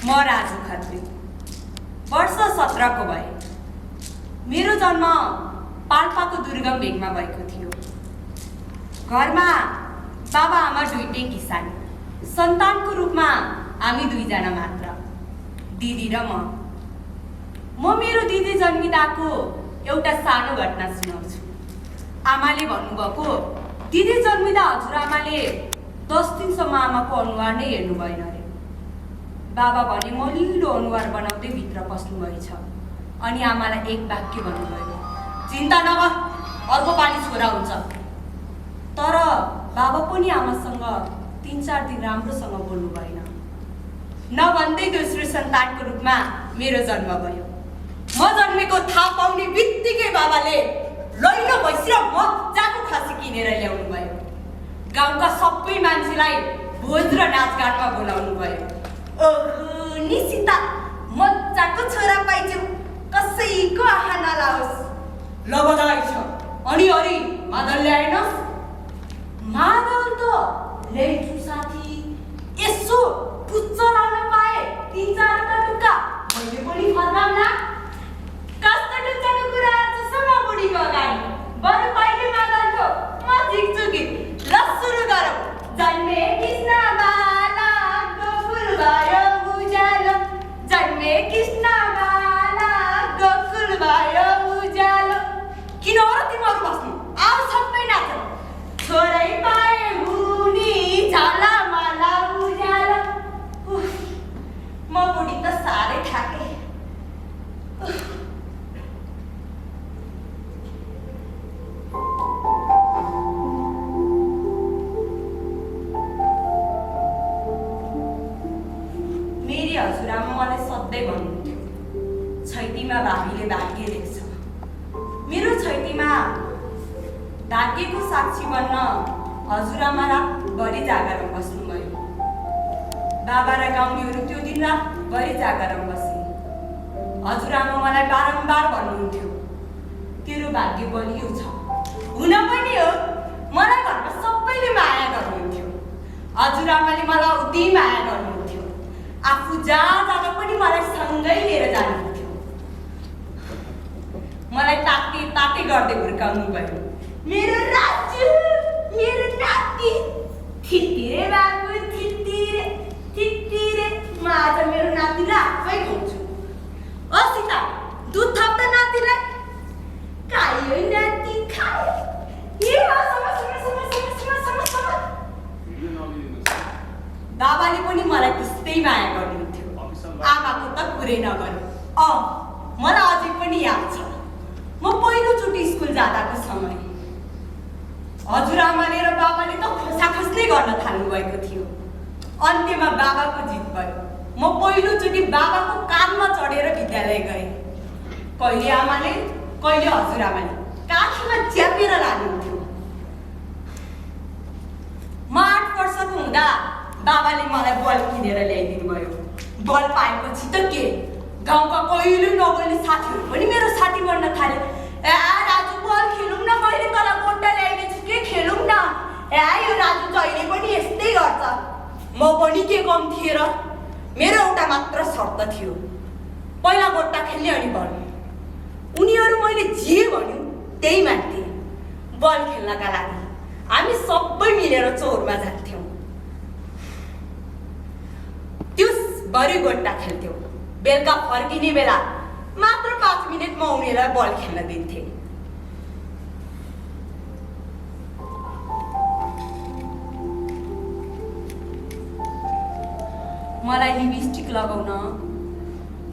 म राजु खत्री, वर्ष 17 को भए। मेरो जन्म पाल्पाको दुर्गम भेगमा भएको थियो। घरमा बाबा आमा दुईटै किसान, सन्तानको रूपमा हामी दुईजना मात्र, दिदी र म मेरो दिदी जन्मिँदाको एउटा सानो घटना सुनाउँछु। आमाले भन्नुभएको, दिदी जन्मिँदा हजुरआमाले 10 दिनसम्म आमाको अनुहार नै हेर्नु भएन अरे। बाबा भने मलिलो अनुहार बनाउँदै भित्र पस्नुभएछ अनि आमालाई एक वाक्य भन्नुभयो, चिन्ता नगर, अर्को पालि छोरा हुन्छ। तर बाबा पनि आमासँग 3-4 दिन राम्रोसँग बोल्नु भएन। नभन्दै दोस्रो सन्तानको रूपमा मेरो जन्म भयो। म जन्मेको थाहा पाउने बित्तिकै बाबाले लैनो भैँसी र मजाको खसी किनेर ल्याउनु भयो। गाउँका सबै मान्छेलाई भोज र नाचगानमा बोलाउनु भयो। ओहो निशिता, मजाको छोरा पाइज्यौ, कसैको आँखा नलाओस्। ल बधाई छ। अनि हरि मादल ल्याएनस्? मादल त ल्याइछु साथी, यसो पुच्च लाउन पाए 3-4 टुक्का मैले पनि फर्काउला। कस्तो टुच्चाको कुरा छ म बुढीको अगाडि, बरु पहिले मादलको म झिक्छु गीत। ल सुरु गरौँ। जन्मे कृष्ण बाला गोकुल भयो उज्यालो, जन्मे कृष्ण बाला गोकुल भयो उज्यालो। किन हो र तिमीहरू बस्नु? आऊ सबै नाचौँ। छोरै पाए हुनी झाला माला उज्यालो। म बुढी त साह्रै थाके। मेरी हजुरआमा मलाई सधैँ भन्नुहुन्थ्यो, छैतीमा भागीले भाग्य लेख्छ। मेरो छैतीमा भाग्यको साक्षी बन्न हजुरआमा रातभरि जागरमा बस्नुभयो। बाबा र गाउँलेहरू त्यो दिन रातभरि जागरमा बसे। हजुरआमा मलाई बारम्बार भन्नुहुन्थ्यो, तेरो भाग्य बलियो छ। हुन पनि हो, मलाई घरमा सबैले माया गर्नुहुन्थ्यो। हजुरआमाले मलाई उति माया गर्नुहुन्थ्यो। आफू जहाँ जाँदा पनि मलाई सँगै लिएर जानुहुन्थ्यो। मलाई ताते ताते गर्दै हुर्काउनु भयो। मेरो राजु, मेरो नाति, थितिरे बाबु, थितिरे थितिरे। म आज मेरो नातिलाई आफै खुवाउँछु। ओ सीता, दुध थप त नातिलाई। खायो नाति खायो। बाबाले पनि मलाई त्यस्तै माया गर्नुहुन्थ्यो। आमाको त कुरै नगर्नु। मलाई अझै पनि याद छ, म पहिलोचोटि स्कुल जाँदाको समय। हजुरआमाले र बाबाले त खोसाखोस्नै गर्न थाल्नु भएको थियो। अन्त्यमा बाबाको जित भयो। म पहिलोचोटि बाबाको कानमा चढेर विद्यालय गएँ। कहिले आमाले कहिले हजुरआमाले काखीमा च्यापेर लानुहुन्थ्यो। म 8 वर्षको हुँदा बाबाले मलाई बल किनेर ल्याइदिनु भयो। बल पाएपछि त के, गाउँका कहिले नबोल्ने साथीहरू पनि मेरो साथी बन्न थाले। राजु बल खेलौँ न, मैले तँलाई गोटा ल्याइदिन्छु, के खेलौँ न। यो राजु जहिले पनि यस्तै गर्छ। म पनि के कम थिएँ र? मेरो एउटा मात्र शर्त थियो, पहिला गोटा खेल्ने अनि बल। उनीहरू मैले जे भन्यो त्यही मान्थे। बल खेल्नका लागि हामी सबै मिलेर चौरमा जान्थ्यौँ। दिउँसभरि गोटा खेल्थ्यौँ। बेलुका फर्किने बेला मात्र 5 मिनट म उनीहरूलाई बल खेल्न दिन्थेँ। मलाई लिपस्टिक लगाउन,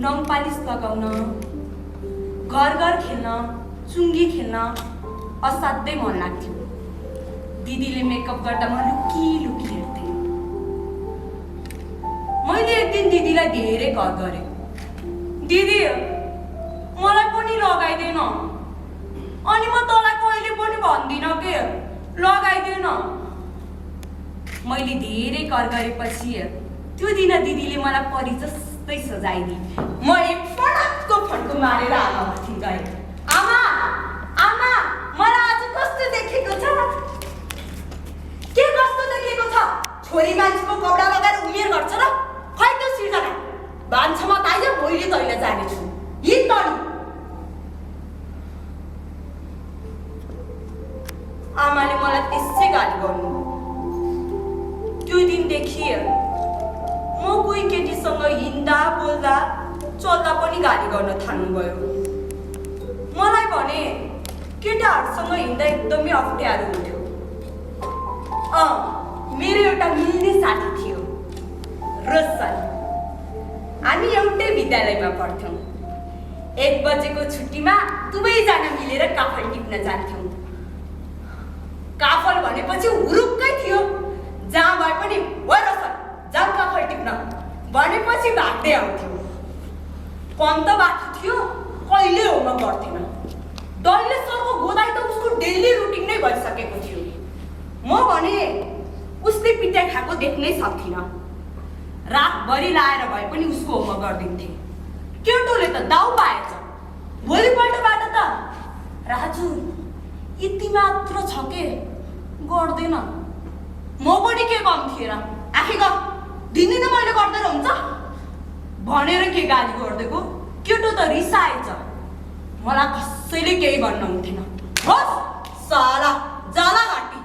नङ पालिस लगाउन, घर घर खेल्न, चुङ्गी खेल्न असाध्यै मन लाग्थ्यो। दिदीले मेकअप गर्दा म लुकी लुकी हेर्थेँ। मैले एक दिन दिदीलाई धेरै कर गरेँ, दिदी मलाई पनि लगाइदेन। अनि म तँलाई कहिले पनि भन्दिनँ के, लगाइदेन। मैले धेरै कर गरेपछि त्यो दिन दिदीले मलाई परी जस्तै सजाइदिए। म एक फटाकको फड्को मारेर आमामाथि गएँ। आमा, आमा, मलाई आज कस्तो देखेको छ? के कस्तो देखेको छ? छोरी मान्छेको कपडा लगाएर उमेर गर्छ र? खै त्यो सिर्जना भान्सामा त आइज मैले तैँले जानेछु हिँड तनी। आमाले मलाई त्यसै गाली गर्नु। त्यो दिनदेखि म कोही केटीसँग हिँड्दा बोल्दा चल्दा पनि गाली गर्न थाल्नुभयो। मलाई भने केटाहरूसँग हिँड्दा एकदमै अप्ठ्यारो हुन्थ्यो। मेरो एउटा मिल्ने साथी थियो रोशन। हामी एउटै विद्यालयमा पढ्थ्यौँ। 1 बजेको छुट्टीमा दुवैजना मिलेर काफल टिप्न जान्थ्यौँ। काफल भनेपछि हुरुक्कै थियो। जहाँ भए पनि हो रोशन जाऊ काफल टिप्न भनेपछि भाग्दै आउँथ्यौँ। पन्त बाटो थियो, कहिले होमवर्क गर्थेन। डल्ले सरको गोदाई त उसको डेली रुटिन नै भइसकेको थियो। म भने उसले पिटाइ खाएको देख्नै सक्थिनँ। रातभरि लाएर भए पनि उसको होमवर्क गरिदिन्थे। केटोले त दाउ पाएछ। भोलिपल्टबाट त राजु यति मात्र छ के गर्दैन। म पनि के कम थिएँ र आखिर दिनदिन मैले गर्दैन हुन्छ भनेर के गाली गरिदिएको। केटो त रिसाएछ। मलाई कसैले केही भन्न हुन्थेन। होस् साला जाला घाटी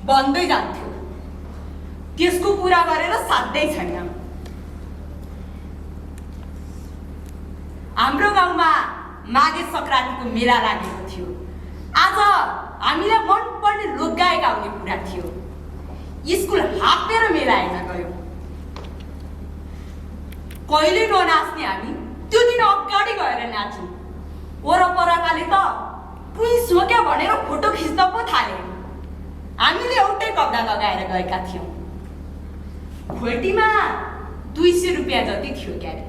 बन्दै जान्थ्यो। त्यसको कुरा गरेर साध्यै छैन। हाम्रो गाउँमा माघे सङ्क्रान्तिको मेला लागेको थियो। आज हामीलाई मनपर्ने लोकगायक आउने कुरा थियो। स्कुल हातेर मेला हेर्न गयौँ। कहिले ननाच्ने हामी त्यो दिन अगाडि गएर नाच्यौँ। वरपरकाले त पुलिस हो क्या भनेर फोटो खिच्न पो थाले। हामीले एउटै कपडा लगाएर गएका थियौँ। खोल्टीमा 200 रुपियाँ जति थियो क्यारे।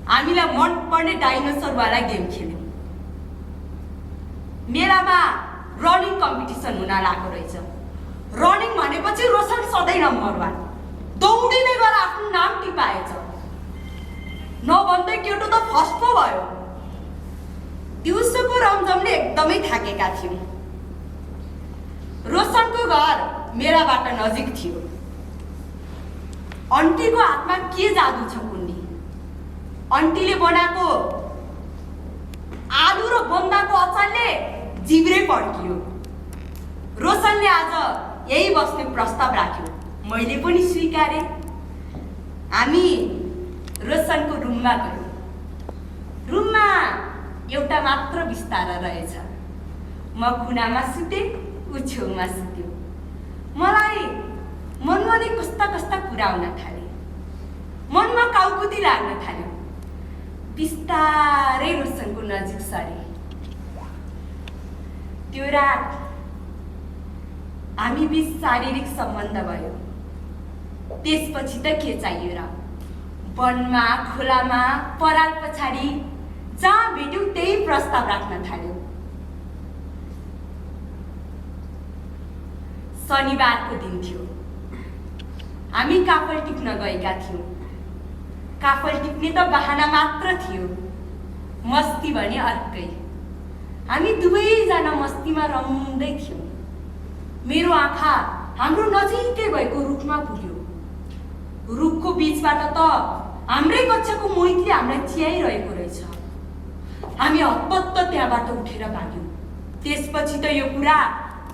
हामीलाई मनपर्ने डाइनोसरवाला गेम खेल्यौँ। मेलामा रनिङ कम्पिटिसन हुन लागेको रहेछ। रनिङ भनेपछि रोशन सधैँ नम्बर 1। दौडिँदै गएर आफ्नो नाम टिपाएछ। नभन्दै केटो त फर्स्ट पो भयो। दिउँसोको रमझमले एकदमै थाकेका थियौँ। रोशनको घर मेलाबाट नजिक थियो। आन्टीको हातमा के जादु छ कुन्नी। आन्टीले बनाएको आलु र बोन्दाको अचारले जिब्रै पड्कियो। रोशनले आज यही बस्ने प्रस्ताव राख्यो। मैले पनि स्वीकारेँ। हामी रोशनको रुममा गयौँ। रुममा एउटा मात्र बिस्तारा रहेछ। म कुनामा सुतेँ, ऊ छेउमा सुत्यो। मलाई मनमा नै कस्ता कस्ता कुरा आउन थाले। मनमा काउकुती लाग्न थाल्यो। बिस्तारै रोशनको नजिक सरे। त्यो रात हामी बिच शारीरिक सम्बन्ध भयो। त्यसपछि त के चाहियो र। वनमा खोलामा पराल पछाडि जहाँ भेट्यौँ त्यही प्रस्ताव राख्न थाल्यो। शनिबारको दिन थियो। हामी काफल टिप्न गएका थियौँ। काफल टिप्ने त बहाना मात्र थियो। मस्ती भने अर्कै। हामी दुवैजना मस्तीमा रम्दै थियौँ। मेरो आँखा हाम्रो नजिकै भएको रुखमा पुग्यो। रुखको बिचबाट त हाम्रै कक्षाको मोहितले हामीलाई चियाइरहेको रहेछ। हामी हतपत्त त्यहाँबाट उठेर भाग्यौँ। त्यसपछि त यो कुरा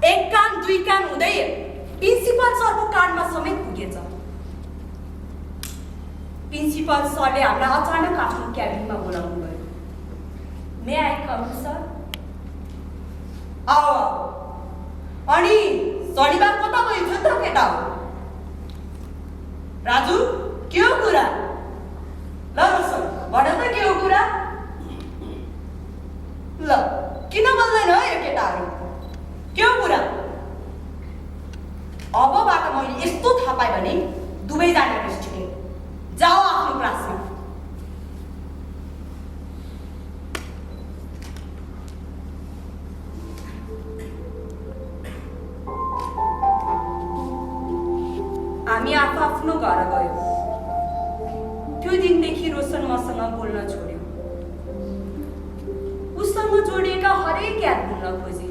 1 कान 2 कान हुँदै प्रिन्सिपल सरको कानमा समेत पुगेछ। प्रिन्सिपल सरले हामीलाई अचानक आफ्नो क्याबिनमा बोलाउनु भयो। मे आई कम सर? आओ। अनि शनिबार कता गयो थियो त केटा हो? राजु के हो कुरा? ल रोशन भन त के हो कुरा? ल किन बोल्दैन हो यो केटाहरू? के हो कुरा? अबबाट मैले यस्तो थाहा पाएँ भने दुवैजना निस्किने। जाओ आफ्नो क्लासमा। हामी आफ्नो घर गयौँ। त्यो दिनदेखि रोशन मसँग बोल्न छोड्यो। उसँग जोडिएका हरेक याद भुल्न खोजे।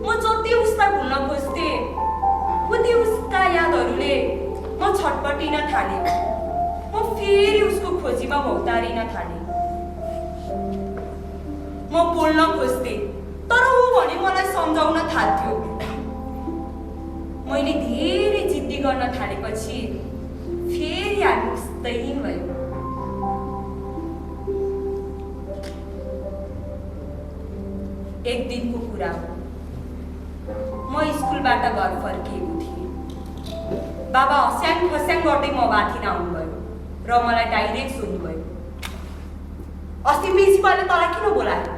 म जति उसलाई भुल्न खोज्थेँ उति उसका यादहरूले म छटपटिन थालेँ। फेरि उसको खोजीमा भौतारिन थालेँ। म बोल्न खोज्थेँ, तर ऊ भने मलाई सम्झाउन थाल्थ्यो। मैले धेरै जिद्दी गर्न थालेपछि फेरि हामी उस्तै भयो। एक दिनको कुरा हो, म स्कुलबाट घर फर्किएको थिएँ। बाबा हस्याङ खस्याङ गर्दै म माथि आउनुभयो र मलाई डाइरेक्ट सोध्नुभयो, अस्ति प्रिन्सिपलले तँलाई किन बोलायो?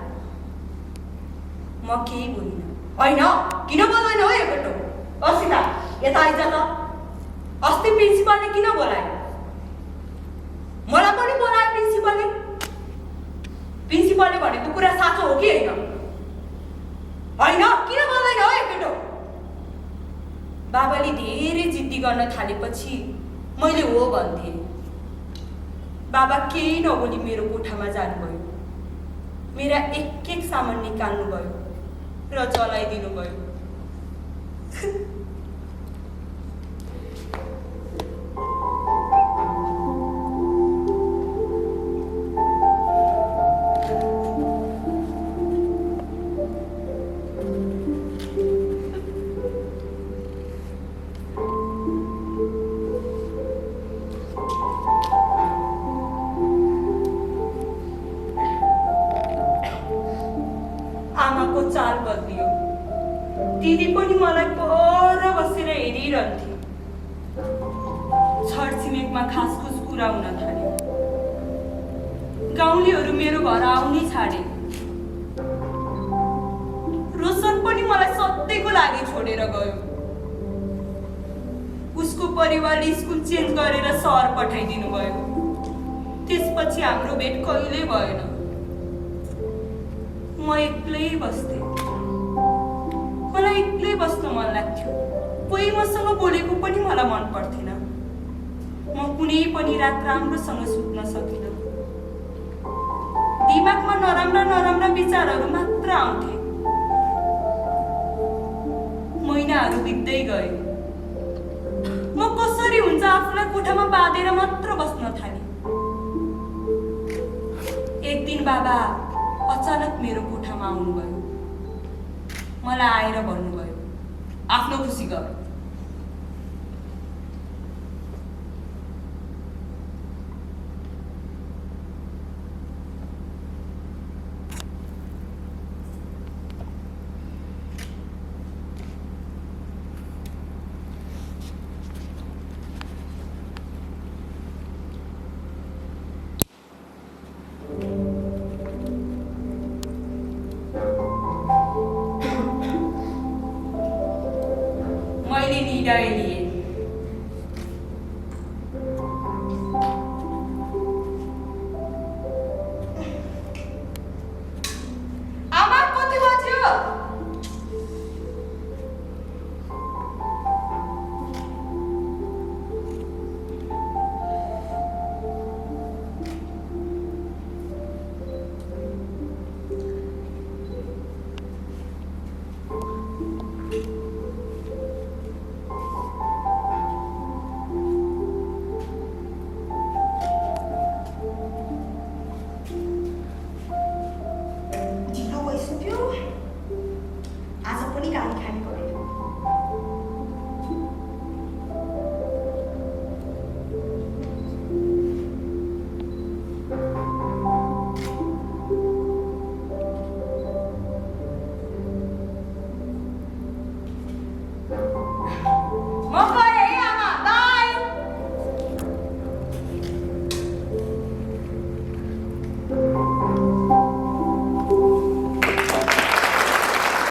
म केही बोलिनँ। होइन, किन बोल्दैन हो यो केटो? सीता यता आइज त, अस्ति प्रिन्सिपलले किन बोलायो? मलाई पनि बोलायो प्रिन्सिपलले। प्रिन्सिपलले भनेको कुरा साँचो हो कि होइन? होइन, किन बोल्दैन हो यो केटो? बाबाले धेरै जिद्दी गर्न थालेपछि मैले हो भन्थेँ। बाबा केही नबोली मेरो कोठामा जानुभयो। मेरा एक एक सामान निकाल्नुभयो र चलाइदिनु भयो। आमाको चाल बदलियो। दिदी पनि मलाई पर बसेर हेरिरहन्थे। छरछिमेकमा खासखुस कुरा हुन थाल्यो। गाउँलेहरू मेरो घर आउनै छाडे। रोशन पनि मलाई सधैँको लागि छोडेर गयो। उसको परिवारले स्कुल चेन्ज गरेर सहर पठाइदिनु भयो। त्यसपछि हाम्रो भेट कहिल्यै भएन। म एक्लै बस्थेँ। मलाई एक्लै बस्न मन लाग्थ्यो। कोही मसँग बोलेको पनि मलाई मन पर्थेन। म कुनै पनि रात राम्रोसँग सुत्न सकिनँ। दिमागमा नराम्रा नराम्रा विचारहरू मात्र आउँथे। महिनाहरू बित्दै गए। म कसरी हुन्छ आफूलाई कोठामा बाँधेर मात्र बस्न थालेँ। एक दिन बाबा अचानक मेरो कोठामा आउनुभयो। मलाई आएर भन्नुभयो, आफ्नो खुसी गर।